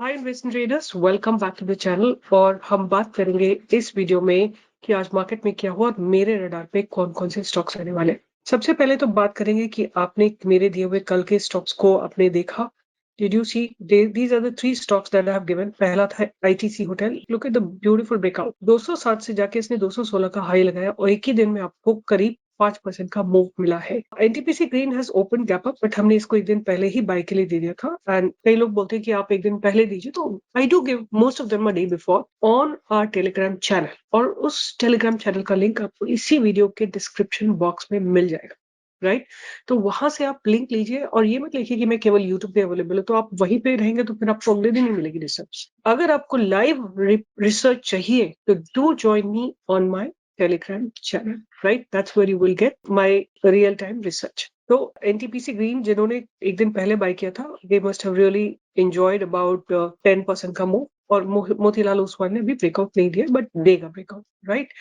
Hi investment traders, welcome back to the channel. और हम बात करेंगे इस वीडियो में कि आज मार्केट में क्या हुआ और मेरे रडार पे कौन कौन से स्टॉक्स रहने वाले हैं। सबसे पहले तो बात करेंगे कि आपने मेरे दिए हुए कल के स्टॉक्स को आपने देखा। Did you see? These are the three stocks that I have given. पहला था ITC hotel. Look at the beautiful breakout. 207 से जाके इसने 216 का हाई लगाया और एक ही दिन में आपको करीब 5% का मूव मिला है। NTPC green has open gap up, but हमने इसको एक दिन पहले ही बाय के लिए दे दिया था। एंड कई लोग बोलते हैं कि आप एक दिन पहले दीजिए, तो I do give most of them a day before on our Telegram channel. और उस टेलीग्राम चैनल का लिंक आपको इसी वीडियो के डिस्क्रिप्शन बॉक्स में मिल जाएगा, राइट? तो वहां से आप लिंक लीजिए और ये मत लिखिए कि मैं केवल यूट्यूब पे अवेलेबल हूँ, तो आप वहीं पे रहेंगे तो फिर आपको अगले दिन ही मिलेगी रिसर्च। अगर आपको लाइव रिसर्च चाहिए तो do join me on my Telegram channel, right? That's where you will get my real time research. तो NTPC Green जिन्होंने एक दिन पहले बाय किया था, they must have really enjoyed about 10% का मूव। और मोतीलाल ओसवाल ने भी ब्रेकआउट नहीं दिया, बट देगा ब्रेकआउट, राइट?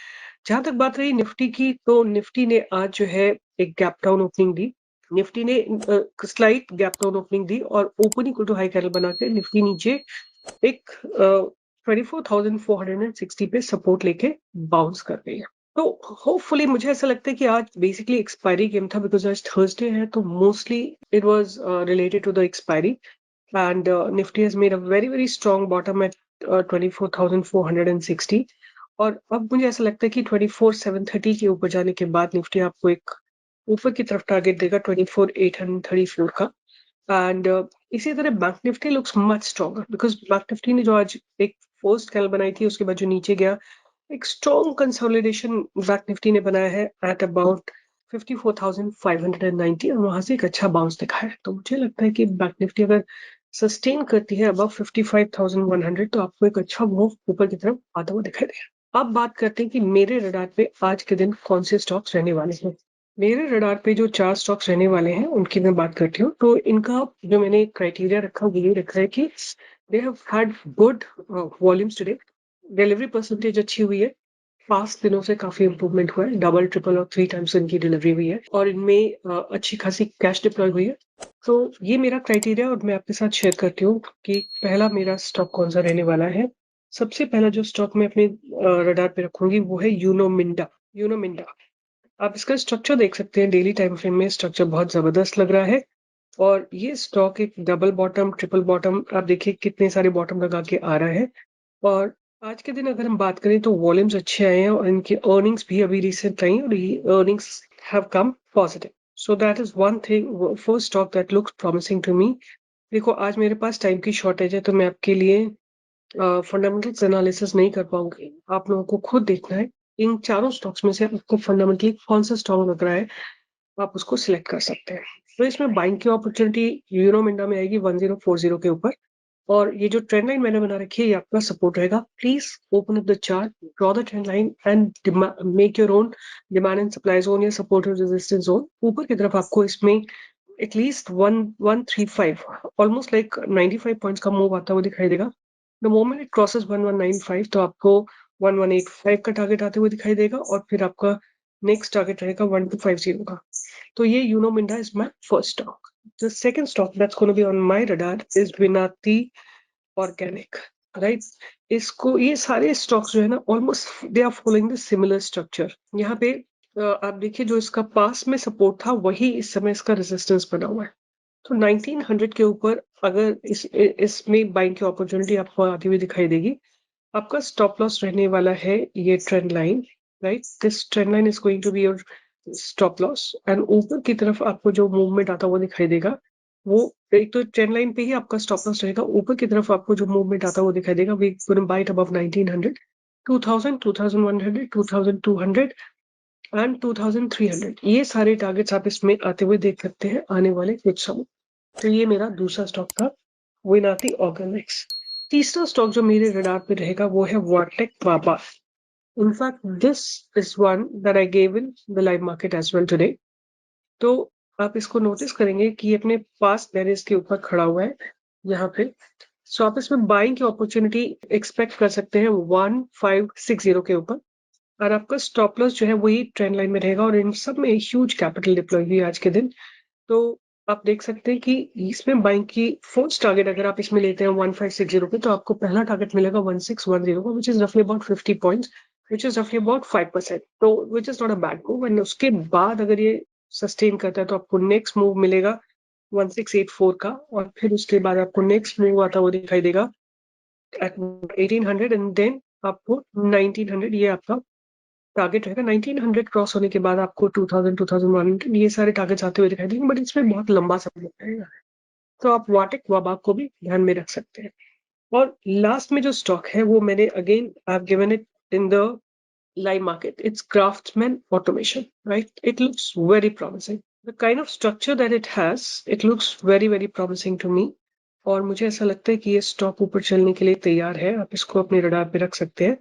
जहां तक बात रही निफ्टी की, तो निफ्टी ने आज जो है एक गैप डाउन ओपनिंग दी। निफ्टी ने स्लाइट गैप डाउन ओपनिंग दी और ओपनिंग को हाई कैंडल बना के निफ्टी नीचे एक 24,460 पे सपोर्ट लेके बाउंस कर रही है। तो होपफुली मुझे ऐसा लगता है कि आज बेसिकली एक्सपायरी गेम था, बिकॉज आज थर्सडे है, तो mostly it was related to the expiry. And Nifty has made a very very strong bottom at 24,460। और अब मुझे ऐसा लगता है कि 24,730 के ऊपर जाने के बाद निफ्टी आपको एक ऊपर की तरफ टारगेट देगा 24,834 का। एंड इसी तरह bank Nifty looks much stronger, because bank Nifty ने जो आज एक फर्स्ट कैल बनाई थी, उसके बाद जो नीचे गया, एक स्ट्रॉन्ग कंसोलिडेशन बैंक निफ्टी ने बनाया है एट अबाउट 54,590 और वहां से एक अच्छा बाउंस दिखा है। तो मुझे लगता है कि बैंक निफ्टी अगर सस्टेन करती है अबव 55,100 तो आपको एक अच्छा मूव ऊपर की तरफ आता हुआ दिखाई देगा। अब बात करते हैं कि मेरे रडार पे आज के दिन कौन से स्टॉक्स रहने वाले हैं। मेरे रडार पे जो 4 स्टॉक्स रहने वाले हैं उनकी मैं बात करती हूँ। तो इनका जो मैंने क्राइटेरिया रखा वो ये रखा है कि they have had good volumes today. Delivery percentage अच्छी हुई है, 5 दिनों से काफी इंप्रूवमेंट हुआ है, डबल ट्रिपल और 3 टाइम्स इनकी डिलीवरी हुई है और इनमें अच्छी खासी कैश डिप्लॉय हुई है। तो ये मेरा क्राइटेरिया और मैं आपके साथ शेयर करती हूँ कि पहला मेरा स्टॉक कौन सा रहने वाला है। सबसे पहला जो स्टॉक मैं अपने रडार पे रखूंगी वो है यूनो मिंडा। यूनो मिंडा, आप इसका स्ट्रक्चर देख सकते हैं। डेली टाइम फ्रेम में स्ट्रक्चर बहुत जबरदस्त लग रहा है और ये स्टॉक एक डबल बॉटम ट्रिपल बॉटम, आप देखिए कितने सारे बॉटम लगा के आ रहा है। और आज के दिन अगर हम बात करें तो वॉल्यूम्स अच्छे आए हैं और इनकी अर्निंग्स भी अभी रिसेंट आई और ये earnings have come positive. So that is one thing, first stock that looks promising to me. देखो आज मेरे पास टाइम की शॉर्टेज है तो मैं आपके लिए फंडामेंटल्स एनालिसिस नहीं कर पाऊंगी, आप लोगों को खुद देखना है। इन चारों स्टॉक्स में से आपको फंडामेंटली कौन सा स्टॉक लग रहा है, आप उसको सिलेक्ट कर सकते हैं। तो इसमें बाइंग की अपॉर्चुनिटी यूरो मिंडा में आएगी 1040 के ऊपर। और ये जो ट्रेंड लाइन मैंने बना रखी है ये आपका सपोर्ट रहेगा। Please open up the chart, draw the trend line and make your own demand and supply zone या सपोर्ट और रेजिस्टेंस जोन। ऊपर की तरफ आपको इसमें एटलीस्ट 1135, ऑलमोस्ट लाइक 95 पॉइंट्स का मूव आता हुआ दिखाई देगा। द मोमेंट इट क्रॉसेस 1195 तो आपको 1185 का टारगेट आते हुए दिखाई देगा और फिर आपका नेक्स्ट टारगेट रहेगा 1250 का। तो ये Uno Minda is my first stock. The second stock that's gonna be on my radar is Vinati Organic, right? इसको ये सारे स्टॉक्स जो है ना almost they are following the similar structure. यहाँ पे आप देखिए जो इसका पास में सपोर्ट था वही इस समय इसका रेजिस्टेंस बना हुआ है। तो 1900 के ऊपर अगर इसमें बाइंग की अपॉर्चुनिटी आपको आती हुई दिखाई देगी। आपका स्टॉप लॉस रहने वाला है ये trend line, right? This trend line is going to be your stop loss. And ऊपर की तरफ आपको जो मूवमेंट आता हुआ दिखाई देगा वो एक तो ट्रेंड लाइन पे ही आपका स्टॉप लॉस रहेगा। ऊपर की तरफ आपको जो मूवमेंट आता हुआ दिखाई देगा we gonna buy it above 1900, 2000, 2100, 2200 and 2300। ये सारे टारगेट्स आप इसमें आते हुए देख सकते हैं आने वाले कुछ समय। तो ये मेरा दूसरा स्टॉक था, विनाती ऑर्गेनिक्स। तीसरा स्टॉक जो मेरे रडार पे रहेगा वो है वाटेक वाबा। In fact this is one that I gave in the live market as well today. तो आप इसको नोटिस करेंगे कि अपने पास बैरियर्स के ऊपर खड़ा हुआ है यहाँ पे। सो आप इसमें बाइंग की अपॉर्चुनिटी एक्सपेक्ट कर सकते हैं 1560 के ऊपर। और आपका स्टॉप लॉस जो है वही ट्रेंड लाइन में रहेगा और इन सब में ह्यूज कैपिटल डिप्लॉय हुई आज के दिन। तो आप देख सकते हैं कि इसमें बाइंग की फर्स्ट टारगेट अगर आप इसमें लेते हैं 1560 पे, तो आपको पहला टारगेट मिलेगा 1610 का, विच इज रफली अबाउट 50 पॉइंट्स, विच इज रफली अबाउट 5%, तो which is not a bad move. And उसके बाद अगर ये सस्टेन करता है तो आपको नेक्स्ट मूव मिलेगा 1684 का, और फिर उसके बाद आपको नेक्स्ट मूव आता हुआ दिखाई देगा एट 1800, एंड देन आपको 1900, ये आपका टारगेट रहेगा। 1900 क्रॉस होने के बाद आपको 2000, 2100 ये सारे टारगेट्स आते हुए दिखाई देंगे, बट इसमें बहुत लंबा समय लगेगा, तो आप वाटिक वाबाक को भी ध्यान में रख सकते हैं। और लास्ट में जो स्टॉक है वो मैंने again I have given it in the live market. It's Craftsman Automation, right? It looks very promising. The kind of structure that it has, it looks very, very promising to me. और मुझे ऐसा लगता है कि ये stock ऊपर चलने के लिए तैयार है, आप इसको अपने रडार पे रख सकते हैं।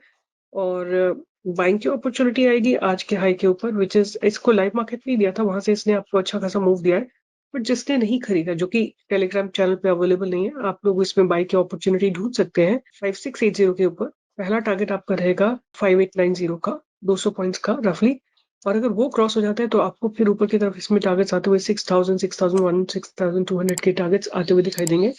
और बाइंग की अपॉर्चुनिटी आएगी आज के हाई के ऊपर, विच इज इसको लाइव मार्केट में दिया था, वहां से इसने आपको अच्छा खासा मूव दिया है। बट जिसने नहीं खरीदा, जो कि टेलीग्राम चैनल पे अवेलेबल नहीं है, आप लोग इसमें बाई की अपॉर्चुनिटी ढूंढ सकते हैं 5680 के ऊपर। पहला टारगेट आपका रहेगा 5890 का, 200 पॉइंट्स का रफली, और अगर वो क्रॉस हो जाता है तो आपको फिर ऊपर की तरफ इसमें टारगेट्स आते हुए 6000, 6001, 6200 के टारगेट्स आते हुए दिखाई देंगे।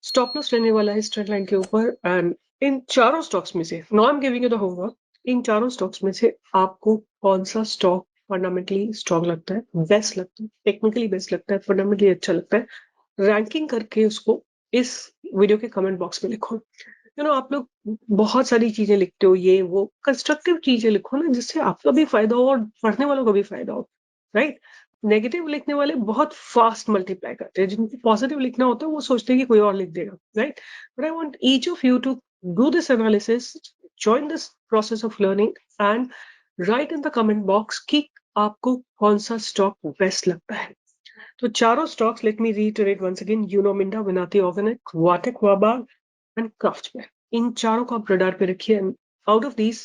स्टॉप लॉस रहने वाला है इस ट्रेंड लाइन के ऊपर। एंड इन चारों स्टॉक्स में से, no I am giving you the homework, इन चारों स्टॉक्स में से आपको कौन सा स्टॉक फंडामेंटली स्ट्रॉन्ग लगता है, बेस्ट लगता है, टेक्निकली बेस्ट लगता है, फंडामेंटली अच्छा लगता है, रैंकिंग करके उसको इस वीडियो के कमेंट बॉक्स में लिखो। आप लोग बहुत सारी चीजें लिखते हो, ये वो कंस्ट्रक्टिव चीजें लिखो ना, जिससे आपका भी फायदा हो और पढ़ने वालों का भी फायदा हो, राइट? नेगेटिव लिखने वाले बहुत फास्ट मल्टीप्लाई करते हैं, जिनको पॉजिटिव लिखना होता है वो सोचते हैं कि कोई और लिख देगा, right? But I want each of you to do this analysis, join this process of learning, and write in the comment box कि आपको कौन सा स्टॉक बेस्ट लगता है। तो चारों stocks, let me reiterate once again, Uno Minda, Vinati Organic, VA Tech Wabag and craftsman, इन चारों को आप रडार पे रखिए, and out of these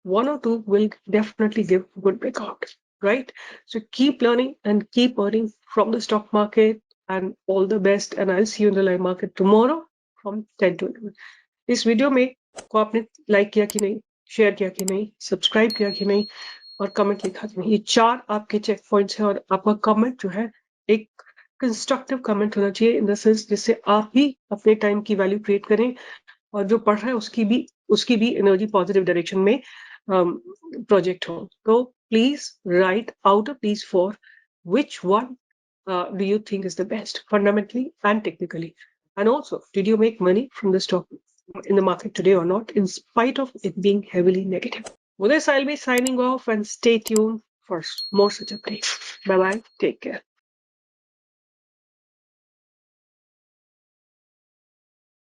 one or two will definitely give good breakout, right? So keep learning and keep earning from the stock market, and all the best, and I'll see you in the live market tomorrow from 10 to 11. इस video में को आपने like किया कि नहीं, share किया कि नहीं, सब्सक्राइब किया कि नहीं, और कमेंट लिखा कि नहीं, ये 4 आपके चेक पॉइंट्स हैं। और आपका कमेंट जो है एक कंस्ट्रक्टिव कमेंट होना चाहिए, इन द सेंस जिससे आप ही अपने टाइम की वैल्यू क्रिएट करें, और जो पढ़ रहा है उसकी भी एनर्जी पॉजिटिव डायरेक्शन में प्रोजेक्ट हो। तो please right out of these four which one do you think is the best fundamentally and technically, and also did you make money from the stock in the market today or not, in spite of it being heavily negative. With this, I'll be signing off, and stay tuned for more such updates. Bye bye, take care.